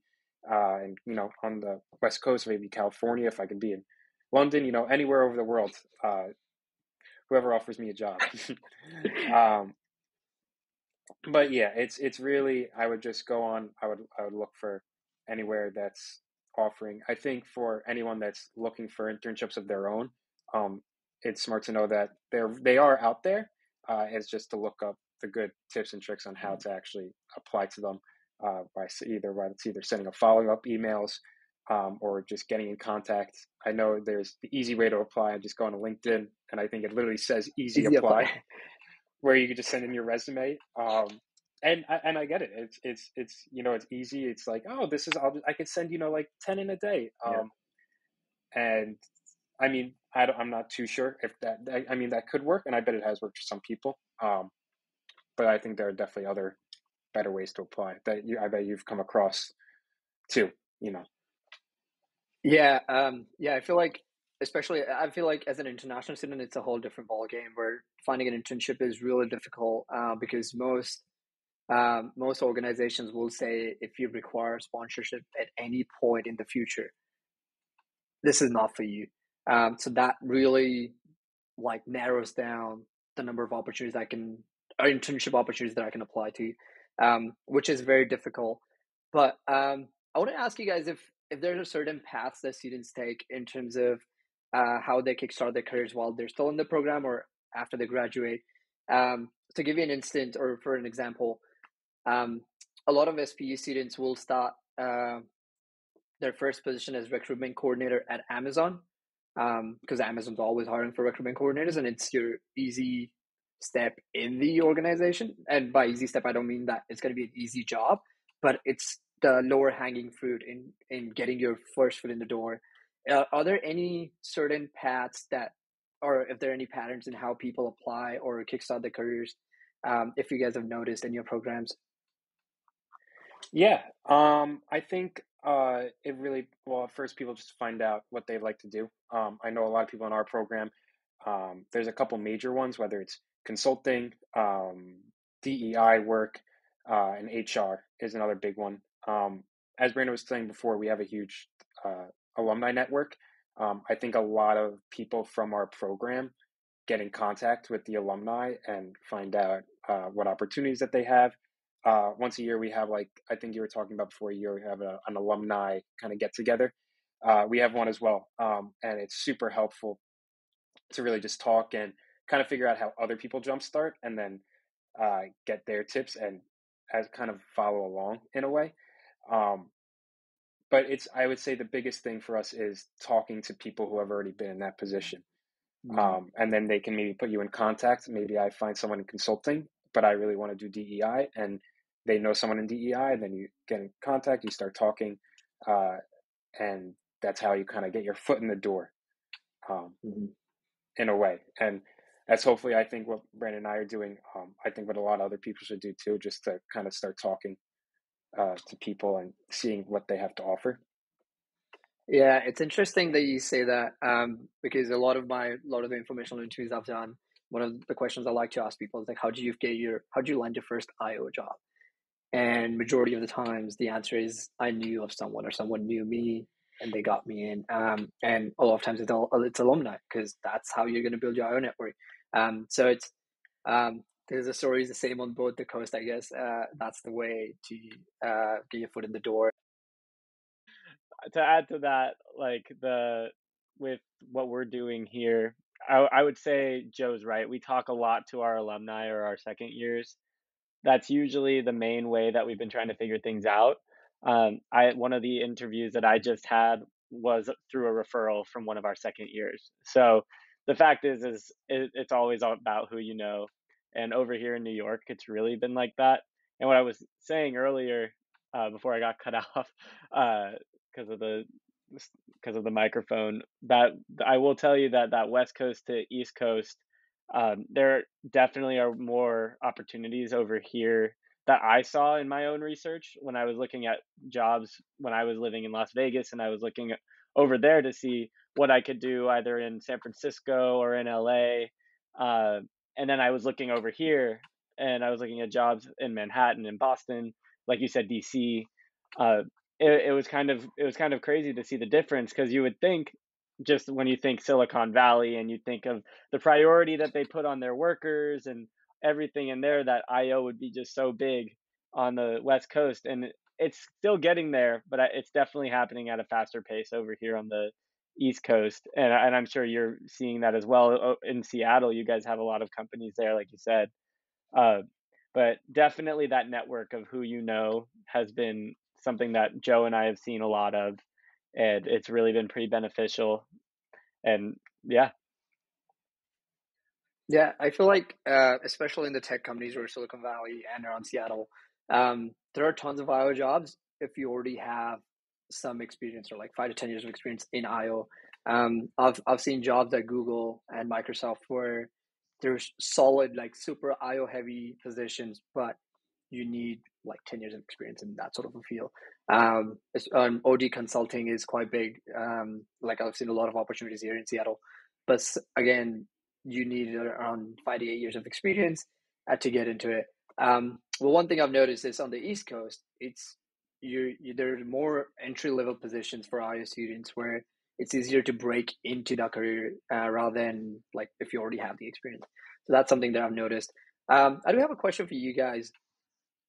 on the West Coast, maybe California, if I could be in London, anywhere over the world, whoever offers me a job. um, but yeah, it's really, I would just go on. I would look for anywhere that's offering. I think for anyone that's looking for internships of their own, um, it's smart to know that they are out there. It's just to look up the good tips and tricks on how to actually apply to them, it's either sending a follow up emails, or just getting in contact. I know there's the easy way to apply and just go on LinkedIn, and I think it literally says easy Easy apply, apply. where you could just send in your resume. And I get it. It's easy. It's like, oh, I could send like 10 in a day. Yeah. And I mean, I'm not too sure if I mean, that could work, and I bet it has worked for some people. But I think there are definitely other better ways to apply that I bet you've come across too. You know. Yeah, yeah. I feel like as an international student, it's a whole different ballgame where finding an internship is really difficult because most organizations will say if you require sponsorship at any point in the future, this is not for you. So that really like narrows down the number of opportunities internship opportunities that I can apply to, which is very difficult. But I want to ask you guys if there's a certain paths that students take in terms of how they kickstart their careers while they're still in the program or after they graduate. To give you an instant or for an example, um, a lot of SPU students will start their first position as recruitment coordinator at Amazon, because Amazon's always hiring for recruitment coordinators, and it's your easy step in the organization. And by easy step, I don't mean that it's going to be an easy job, but it's the lower hanging fruit in getting your first foot in the door. Are there any certain paths or if there are any patterns in how people apply or kickstart their careers? If you guys have noticed in your programs. Yeah, I think it really well. At first, people just find out what they like to do. I know a lot of people in our program. There's a couple major ones, whether it's consulting, DEI work, and HR is another big one. As Brandon was saying before, we have a huge alumni network. I think a lot of people from our program get in contact with the alumni and find out what opportunities that they have. Once a year, we have, like I think you were talking about before a year, we have an alumni kind of get together. We have one as well, and it's super helpful to really just talk and kind of figure out how other people jumpstart, and then get their tips and as kind of follow along in a way. Um, but I would say the biggest thing for us is talking to people who have already been in that position. Mm-hmm. And then they can maybe put you in contact. Maybe I find someone in consulting, but I really want to do DEI, and they know someone in DEI. And then you get in contact, you start talking, uh, and that's how you kind of get your foot in the door, um, Mm-hmm. in a way. And that's hopefully, I think, what Brandon and I are doing. I think what a lot of other people should do too, just to kind of start talking to people and seeing what they have to offer. Yeah, it's interesting that you say that because a lot of the informational interviews I've done, one of the questions I like to ask people is like, how do you land your first IO job? And majority of the times, the answer is I knew of someone or someone knew me and they got me in. And a lot of times it's alumni because that's how you're going to build your own network. So it's there's a story is the same on both the coast, I guess. That's the way to get your foot in the door. To add to that, like with what we're doing here, I would say Joe's right. We talk a lot to our alumni or our second years. That's usually the main way that we've been trying to figure things out. I One of the interviews that I just had was through a referral from one of our second years. So the fact is it's always all about who you know. And over here in New York, it's really been like that. And what I was saying earlier, before I got cut off, because of the because of the microphone, that I will tell you that West Coast to East Coast, there definitely are more opportunities over here that I saw in my own research when I was looking at jobs when I was living in Las Vegas, and I was looking over there to see what I could do either in San Francisco or in LA. Uh, and then I was looking over here and I was looking at jobs in Manhattan and Boston, like you said, DC. Uh, it was kind of crazy to see the difference because you would think, just when you think Silicon Valley and you think of the priority that they put on their workers and everything in there, that IO would be just so big on the West Coast, and it's still getting there, but it's definitely happening at a faster pace over here on the East Coast, and I'm sure you're seeing that as well. In Seattle, you guys have a lot of companies there, like you said, uh, but definitely that network of who you know has been something that Joe and I have seen a lot of, and it's really been pretty beneficial. And yeah, Yeah, I feel like, especially in the tech companies or Silicon Valley and around Seattle, there are tons of IO jobs if you already have some experience or like 5 to 10 years of experience in IO. I've seen jobs at Google and Microsoft where there's solid, like super IO heavy positions, but you need like 10 years of experience in that sort of a field. OD consulting is quite big. Like I've seen a lot of opportunities here in Seattle, but again, you need around 5 to 8 years of experience to get into it. Well, one thing I've noticed is on the East Coast, it's there's more entry level positions for IO students where it's easier to break into that career rather than like if you already have the experience. So that's something that I've noticed. I do have a question for you guys.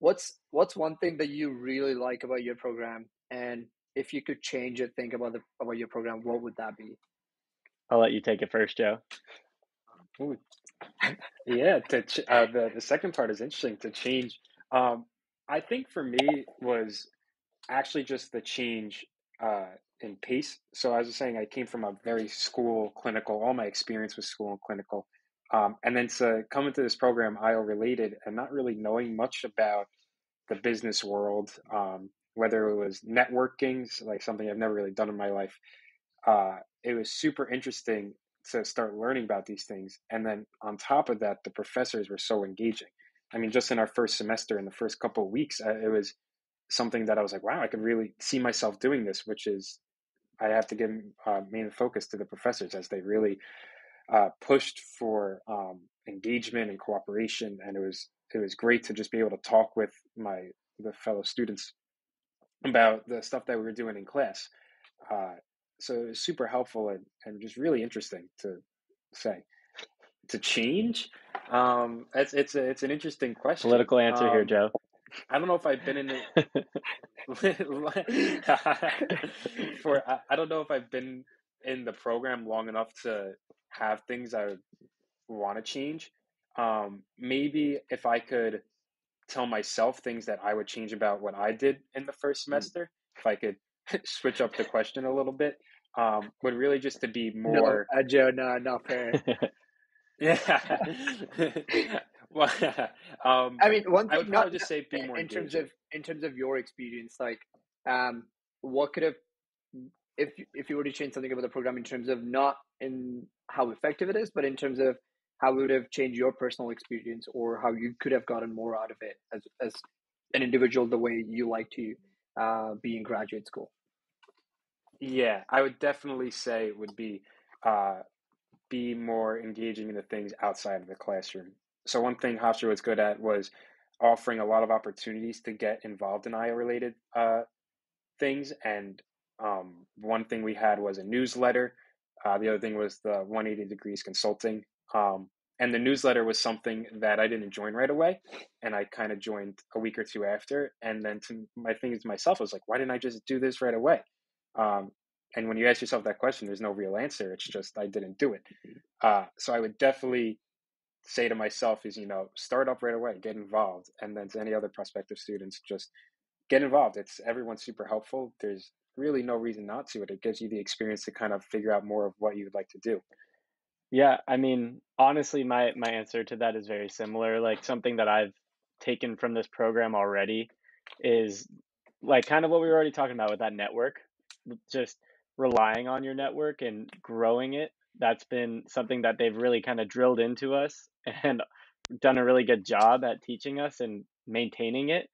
What's one thing that you really like about your program, and if you could change a thing about your program, what would that be? I'll let you take it first, Joe. Ooh, yeah, the second part is interesting to change. Um, I think for me was actually just the change in pace. So as I was saying, I came from a very school clinical. All my experience was school and clinical, and then to come into this program, IO related, and not really knowing much about the business world, whether it was networking, so like something I've never really done in my life. It was super interesting to start learning about these things. And then on top of that, the professors were so engaging. I mean, just in our first semester, in the first couple of weeks, it was something that I was like, wow, I could really see myself doing this, which is I have to give main focus to the professors as they really pushed for engagement and cooperation. And it was great to just be able to talk with the fellow students about the stuff that we were doing in class. Uh, so it was super helpful and just really interesting to say. To change, it's an interesting question. Political answer here, Joe. I don't know if I've been in it I don't know if I've been in the program long enough to have things I would want to change. Maybe if I could tell myself things that I would change about what I did in the first semester, if I could switch up the question a little bit, would really just to be No, more, Joe, no, not fair. yeah. Well, I mean, one I thing, would probably just say be more in terms engaging. of your experience, like, what could have if you were to change something about the program in terms of not in how effective it is, but in terms of how it would have changed your personal experience or how you could have gotten more out of it as an individual, the way you like to be in graduate school. Yeah, I would definitely say it would uh, be more engaging in the things outside of the classroom. So one thing Hofstra was good at was offering a lot of opportunities to get involved in IO related things. And one thing we had was a newsletter. The other thing was the 180 Degrees Consulting. And the newsletter was something that I didn't join right away. And I kind of joined a week or two after. And then my thing to myself, I was like, why didn't I just do this right away? And when you ask yourself that question, there's no real answer. It's just I didn't do it. So I would definitely say to myself is, start up right away, get involved. And then to any other prospective students, just get involved. Everyone's super helpful. There's really no reason not to. It gives you the experience to kind of figure out more of what you would like to do. Yeah, I mean, honestly, my answer to that is very similar. Like something that I've taken from this program already is like kind of what we were already talking about with that network, just relying on your network and growing it. That's been something that they've really kind of drilled into us and done a really good job at teaching us and maintaining it.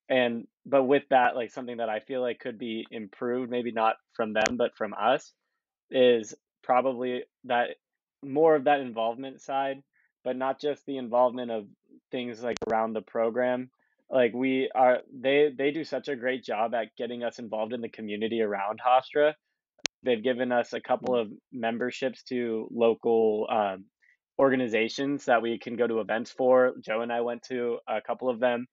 And but with that, like something that I feel like could be improved, maybe not from them, but from us, is probably that more of that involvement side, but not just the involvement of things like around the program. Like they do such a great job at getting us involved in the community around Hofstra. They've given us a couple of memberships to local organizations that we can go to events for. Joe and I went to a couple of them,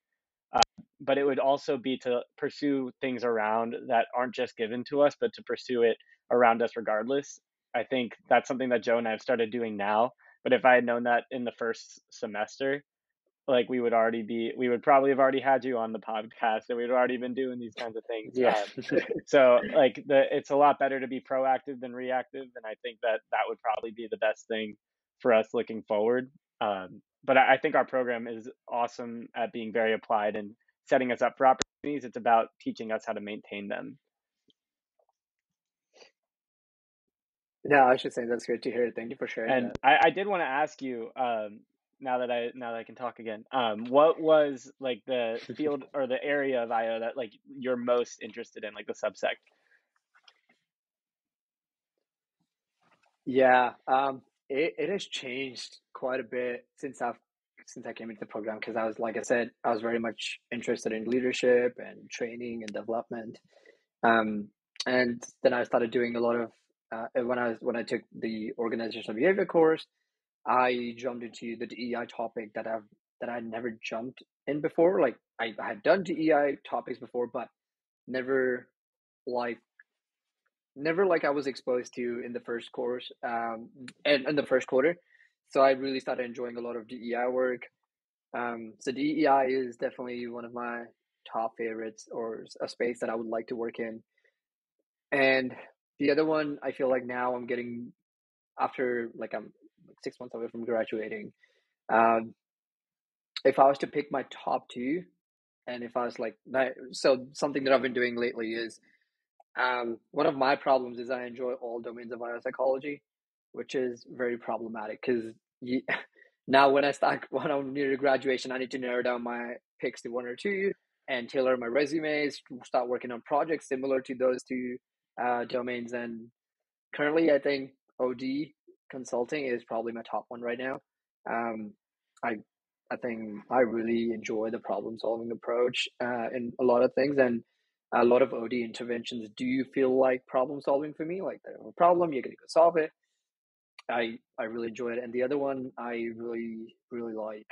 but it would also be to pursue things around that aren't just given to us, but to pursue it around us regardless. I think that's something that Joe and I have started doing now. But if I had known that in the first semester, like we would probably have already had you on the podcast and we'd already been doing these kinds of things. Yeah. So like it's a lot better to be proactive than reactive. And I think that that would probably be the best thing for us looking forward. But I think our program is awesome at being very applied and setting us up for opportunities. It's about teaching us how to maintain them. Yeah, I should say that's great to hear. Thank you for sharing And that. I did want to ask you, now that I can talk again, what was like the field or the area of IO that like you're most interested in, like the subsect? Yeah, it has changed quite a bit since I came into the program because like I said, I was very much interested in leadership and training and development. Um, and then I started doing a lot of when I took the organizational behavior course, I jumped into the DEI topic that I never jumped in before. Like I had done DEI topics before, but never like never like I was exposed to in the first course and in the first quarter. So I really started enjoying a lot of DEI work. So DEI is definitely one of my top favorites or a space that I would like to work in. And the other one, I feel like now I'm getting after like I'm like 6 months away from graduating. Um, if I was to pick my top two, and if I was like, so something that I've been doing lately is one of my problems is I enjoy all domains of biopsychology, which is very problematic because now when I'm near to graduation, I need to narrow down my picks to one or two and tailor my resumes, start working on projects similar to those two domains. And currently, I think OD consulting is probably my top one right now. Um, I I think I really enjoy the problem solving approach in a lot of things, and a lot of OD interventions do feel like problem solving for me. Like they have a problem, you're gonna go solve it. I really enjoy it, and the other one I really like.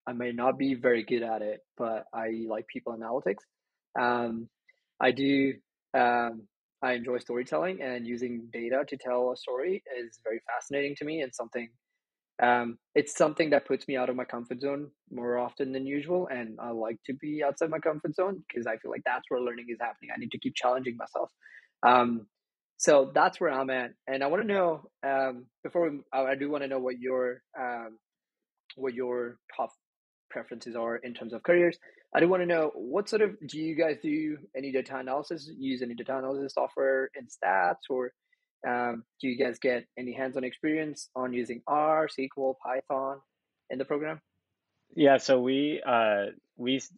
I may not be very good at it, but I like people analytics. Um, I do. Um, I enjoy storytelling, and using data to tell a story is very fascinating to me, and something. It's something that puts me out of my comfort zone more often than usual, and I like to be outside my comfort zone because I feel like that's where learning is happening. I need to keep challenging myself. Um, so that's where I'm at, and I want to know I do want to know what your top preferences are in terms of careers. I do want to know what sort of do you guys do any data analysis? Use any data analysis software in stats, or do you guys get any hands-on experience on using R, SQL, Python in the program? Yeah, so we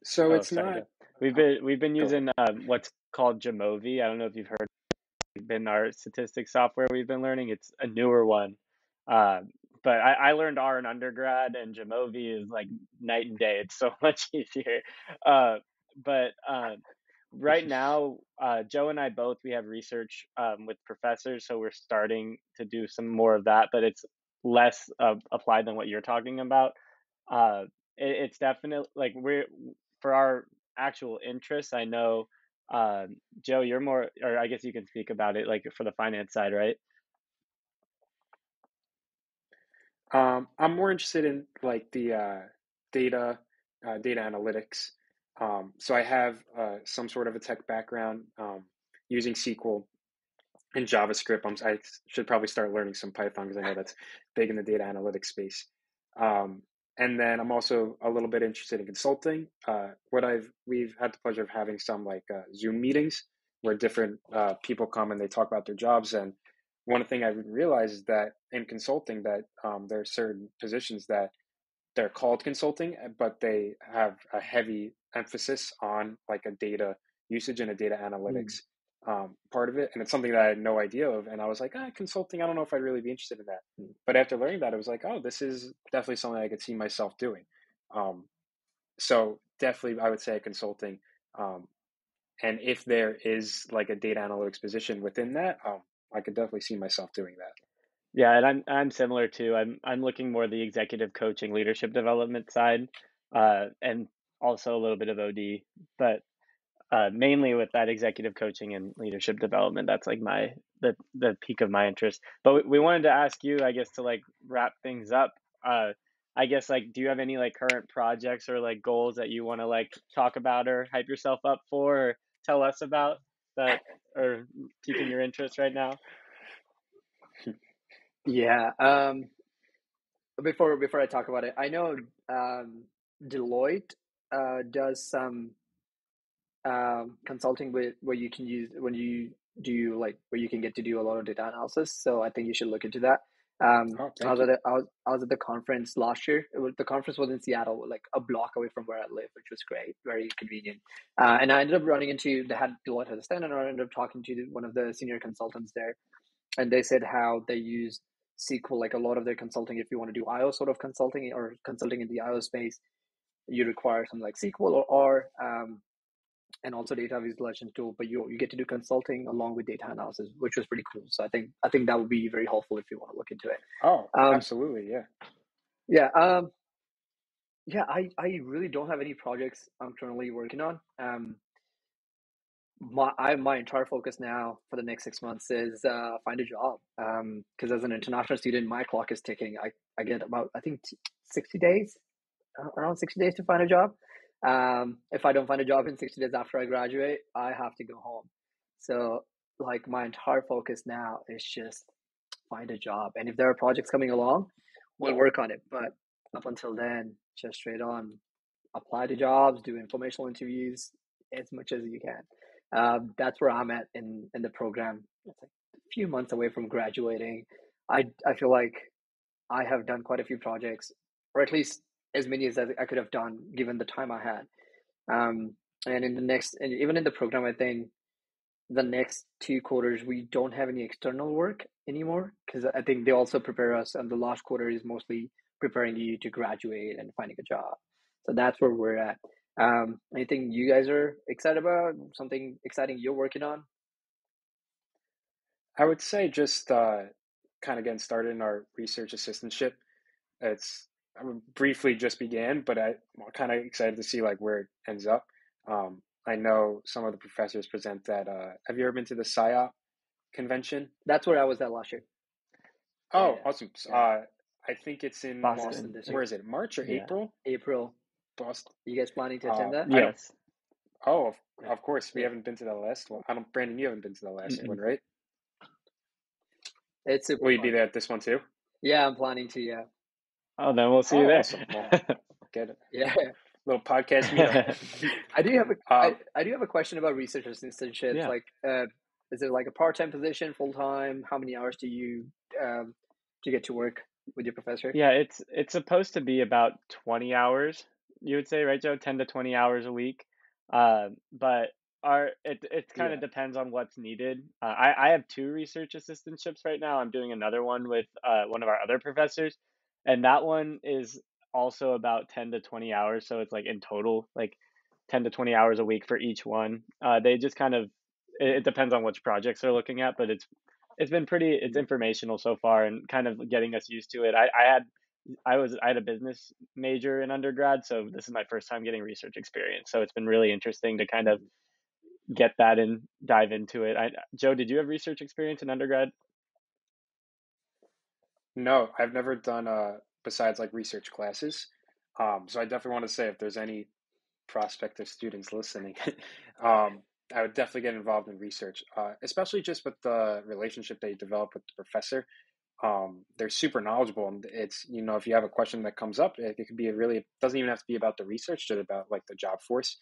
So oh it's sorry, not. go. Oh, We've been go ahead. using what's called Jamovi. I don't know if you've heard. Been our statistics software we've been learning. It's a newer one, uh, but I learned R in undergrad, and Jamovi is like night and day. It's so much easier. Uh, but right now, Joe and I both, we have research with professors, so we're starting to do some more of that, but it's less applied than what you're talking about. It's definitely like we're for our actual interests. I know, Joe, you're more, or I guess you can speak about it, like for the finance side, right? I'm more interested in like the data, data analytics. So I have some sort of a tech background using SQL and JavaScript. I should probably start learning some Python because I know that's big in the data analytics space. Um, and then I'm also a little bit interested in consulting. We've had the pleasure of having some like Zoom meetings where different people come and they talk about their jobs. And one thing I realized is that in consulting that there are certain positions that they're called consulting, but they have a heavy emphasis on like a data usage and a data Mm. analytics part of it. And it's something that I had no idea of. And I was like, consulting, I don't know if I'd really be interested in that. But after learning that, I was like, oh, this is definitely something I could see myself doing. Um, so definitely, I would say consulting. Um, and if there is like a data analytics position within that, I could definitely see myself doing that. Yeah, and I'm similar too. I'm looking more the executive coaching, leadership development side, and also a little bit of OD, but mainly with that executive coaching and leadership development. That's like the peak of my interest. But we wanted to ask you, I guess, to like wrap things up. Uh, I guess like, do you have any like current projects or like goals that you want to like talk about or hype yourself up for, or tell us about that are piquing your interest right now? Yeah. Before I talk about it, I know Deloitte does some consulting with where you can use when you do like where you can get to do a lot of data analysis. So I think you should look into that. Oh, I thank was you. I was at the conference last year. The conference was in Seattle, like a block away from where I live, which was great, very convenient. And I ended up running into they had Deloitte as a stand, and I ended up talking to one of the senior consultants there, and they said how they use SQL like a lot of their consulting. If you want to do IO sort of consulting or consulting in the IO space, you require something like SQL or R. And also data visualization tool, but you get to do consulting along with data analysis, which was pretty cool. So I think that would be very helpful if you want to look into it. Oh, Um, absolutely. Yeah. yeah, yeah, I really don't have any projects I'm currently working on. My entire focus now for the next 6 months is find a job. Because as an international student, my clock is ticking. I get about I think 60 days, around 60 days to find a job. If I don't find a job in 60 days after I graduate, I have to go home. So like my entire focus now is just find a job. And if there are projects coming along, we'll work on it. But up until then, just straight on apply to jobs, do informational interviews as much as you can. That's where I'm at in the program. It's like a few months away from graduating. I feel like I have done quite a few projects, or at least as many as I could have done given the time I had. Um, and in the next, and even in the program, I think the next 2 quarters we don't have any external work anymore because I think they also prepare us, and the last quarter is mostly preparing you to graduate and finding a job. So that's where we're at. Anything you guys are excited about? Something exciting you're working on? I would say just kind of getting started in our research assistantship. It's briefly just began, but I'm kind of excited to see like where it ends up. I know some of the professors present that. Have you ever been to the SciOp convention? That's where I was at last year. Yeah, Oh, yeah, awesome. yeah. I think it's in Boston Boston. this where year, is it? March or Yeah. April? April. Boston. You guys planning to attend that? I don't. Yes. Oh, Yeah, of course we yeah. haven't been to the last one. I don't. Brandon, you haven't been to the last one, Mm-mm. right? It's super Will you be fun. there at this one too? Yeah, I'm planning to. Yeah, Oh, then we'll see you Oh, there. awesome. Well, get it. yeah. Little podcast meetup. I do have a Um, I do have a question about research assistantships. Yeah. Like, is it like a part-time position, full-time? How many hours do you get to work with your professor? Yeah, it's supposed to be about 20 hours, you would say, right, Joe? 10 to 20 hours a week. But it kind of Yeah. depends on what's needed. I have two research assistantships right now. I'm doing another one with one of our other professors. and that one is also about 10 to 20 hours. So it's like in total, like 10 to 20 hours a week for each one. They just kind of, it depends on which projects they're looking at, but it's been pretty, it's informational so far and kind of getting us used to it. I had a business major in undergrad, so this is my first time getting research experience. So it's been really interesting to kind of get that and dive into it. Joe, did you have research experience in undergrad? No, I've never done besides like research classes. So I definitely want to say if there's any prospective students listening, I would definitely get involved in research, especially just with the relationship that you develop with the professor. They're super knowledgeable, and it's, if you have a question that comes up, it could be it doesn't even have to be about the research, just about like the job force,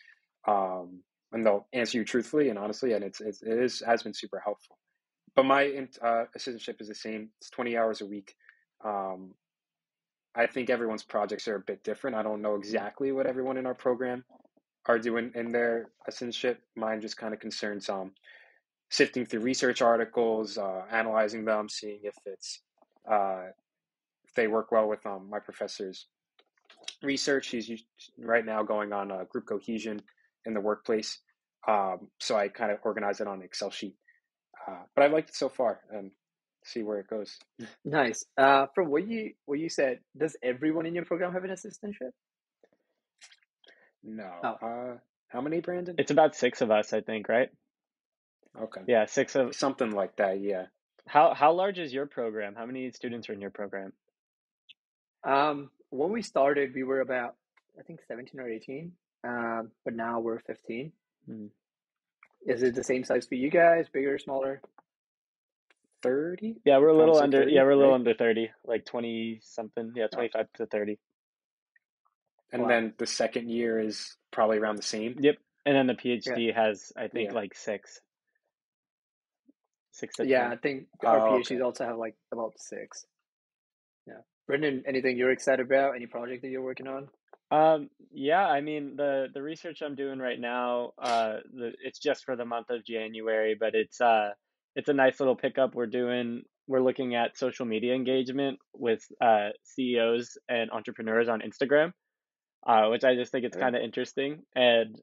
and they'll answer you truthfully and honestly, and has been super helpful. But my assistantship is the same. It's 20 hours a week. Um, I think everyone's projects are a bit different. I don't know exactly what everyone in our program are doing in their assistantship. Mine just kind of concerns sifting through research articles, analyzing them, seeing uh, if they work well with my professor's research. He's right now going on group cohesion in the workplace. So I kind of organize it on an Excel sheet. But I've liked it so far and see where it goes. Nice. From what you said, does everyone in your program have an assistantship? No. Oh, How many, Brandon? It's about 6 of us, I think, right? Okay. Yeah, 6 of. Something like that, yeah. How large is your program? How many students are in your program? when we started, we were about, I think, 17 or 18. But now we're 15. Hmm. Is it the same size for you guys? Bigger, smaller? 30? Yeah, we're a little Promise under. 30, Yeah, we're a little right? under 30, like 20 something. Yeah, Oh. 25 to 30. And Wow. then the second year is probably around the same. Yep. And then the Yeah. PhD has, I think, Yeah. like 6 to Yeah, 10. I think our Oh, okay. PhDs also have like about 6. Yeah. Brendan, anything you're excited about? Any project that you're working on? Yeah, I mean the research I'm doing right now, it's just for the month of January, but it's a nice little pickup we're doing. We're looking at social media engagement with CEOs and entrepreneurs on Instagram, which I just think it's Okay. kind of interesting, and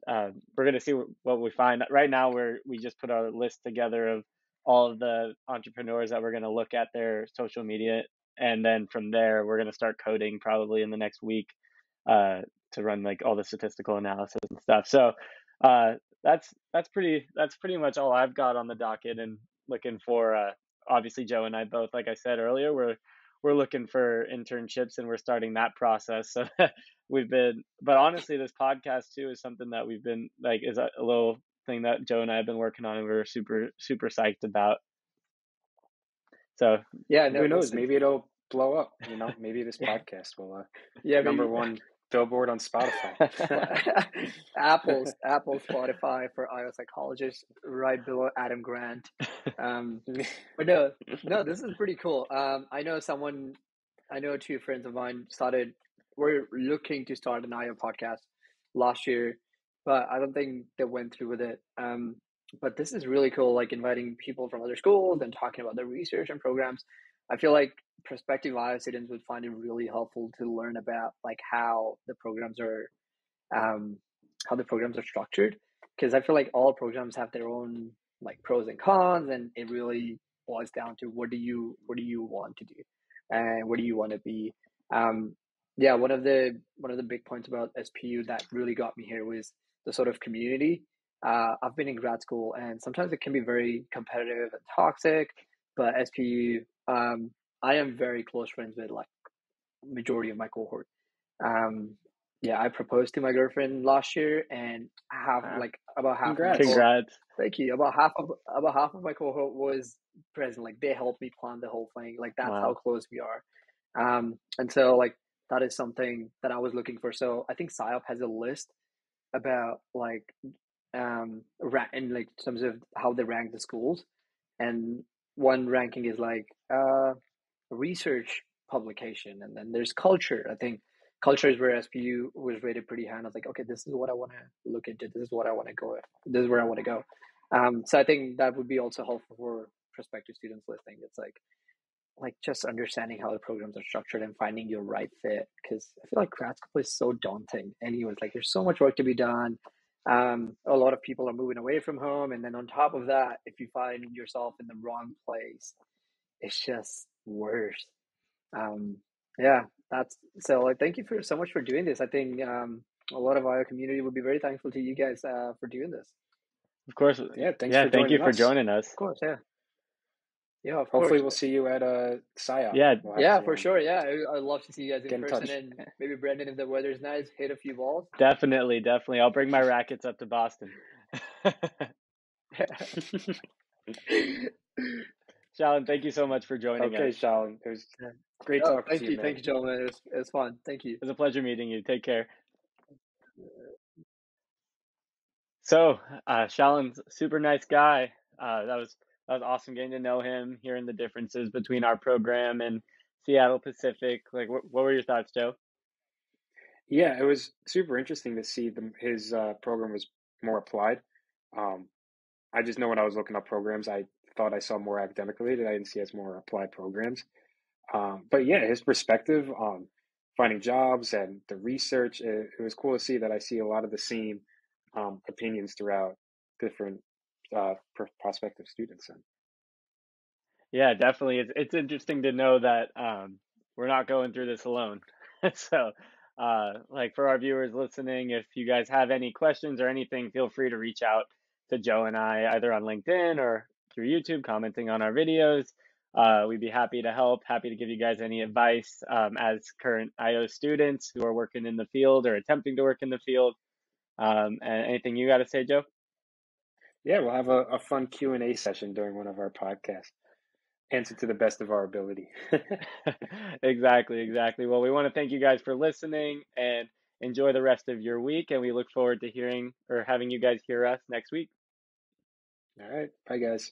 we're gonna see what we find. Right now, we just put our list together of all of the entrepreneurs that we're gonna look at their social media, and then from there, we're gonna start coding probably in the next week uh, to run like all the statistical analysis and stuff. So uh, that's pretty much all I've got on the docket, and looking for obviously Joe and I both, like I said earlier, we're looking for internships and we're starting that process. So but honestly, this podcast too is something that we've been like, is a little thing that Joe and I have been working on and we're super psyched about. So Yeah, Who no, knows? listen. Maybe it'll blow up. Maybe this Yeah, podcast will yeah, number maybe one billboard on Spotify. Apple, Spotify for IO psychologists, right below Adam Grant. Um, but no, this is pretty cool. I know two friends of mine were looking to start an IO podcast last year, but I don't think they went through with it. But this is really cool, like inviting people from other schools and talking about their research and programs. I feel like prospective IO students would find it really helpful to learn about like um, how the programs are structured, because I feel like all programs have their own like pros and cons, and it really boils down to what do you want to do and what do you want to be. um, yeah, one of the big points about SPU that really got me here was the sort of community. I've been in grad school and sometimes it can be very competitive and toxic, but SPU, I am very close friends with like majority of my cohort. um, yeah, I proposed to my girlfriend last year, and like about half of my Congrats. cohort. Congrats. Thank you. About half of my cohort was present. Like they helped me plan the whole thing. Like that's how Wow. close we are. And so like that is something that I was looking for. So I think PsyOp has a list about like in like terms of how they rank the schools, and one ranking is like research publication, and then there's culture. I think culture is where SPU was rated pretty high, and I was like, okay, this is what I want to look into, this is what I want to go with, this is where I want to go. So I think that would be also helpful for prospective students listening. It's like like just understanding how the programs are structured and finding your right fit. Because I feel like grad school is so daunting. Anyways, like there's so much work to be done. A lot of people are moving away from home, and then on top of that, if you find yourself in the wrong place, it's just worse. Um, yeah, that's so. Like, thank you for so much for doing this. I think a lot of our community would be very thankful to you guys for doing this. Of course. Yeah, thanks Yeah, for thank you joining for us. joining us. Of course, yeah, yeah, of Hopefully, course. we'll see you at SIOP. Yeah, We'll have Yeah, to for sure. Yeah, I'd love to see you guys in get in person, touch. and maybe Brendan, if the weather's nice, hit a few balls. definitely. I'll bring my rackets up to Boston. Shalin, thank you so much for joining Okay, us. Shalin, it was great No, talking to you, thank man. you, gentlemen. It was fun. Thank you. It was a pleasure meeting you. Take care. So, Shalin's a super nice guy. That was awesome getting to know him, hearing the differences between our program and Seattle Pacific. Like, what were your thoughts, Joe? Yeah, it was super interesting to see his program was more applied. Um, I just know when I was looking up programs, I thought I saw more academic related. I didn't see as more applied programs. But yeah, his perspective on finding jobs and the research, it was cool to see that I see a lot of the same opinions throughout different prospective students. And Yeah, definitely. It's interesting to know that we're not going through this alone. So, like for our viewers listening, if you guys have any questions or anything, feel free to reach out to Joe and I either on LinkedIn or through YouTube, commenting on our videos. We'd be happy to help, happy to give you guys any advice as current IO students who are working in the field or attempting to work in the field. And anything you got to say, Joe? yeah, we'll have a fun Q&A session during one of our podcasts. Answer to the best of our ability. Exactly. Well, we want to thank you guys for listening and enjoy the rest of your week. And we look forward to hearing or having you guys hear us next week. All right, bye guys.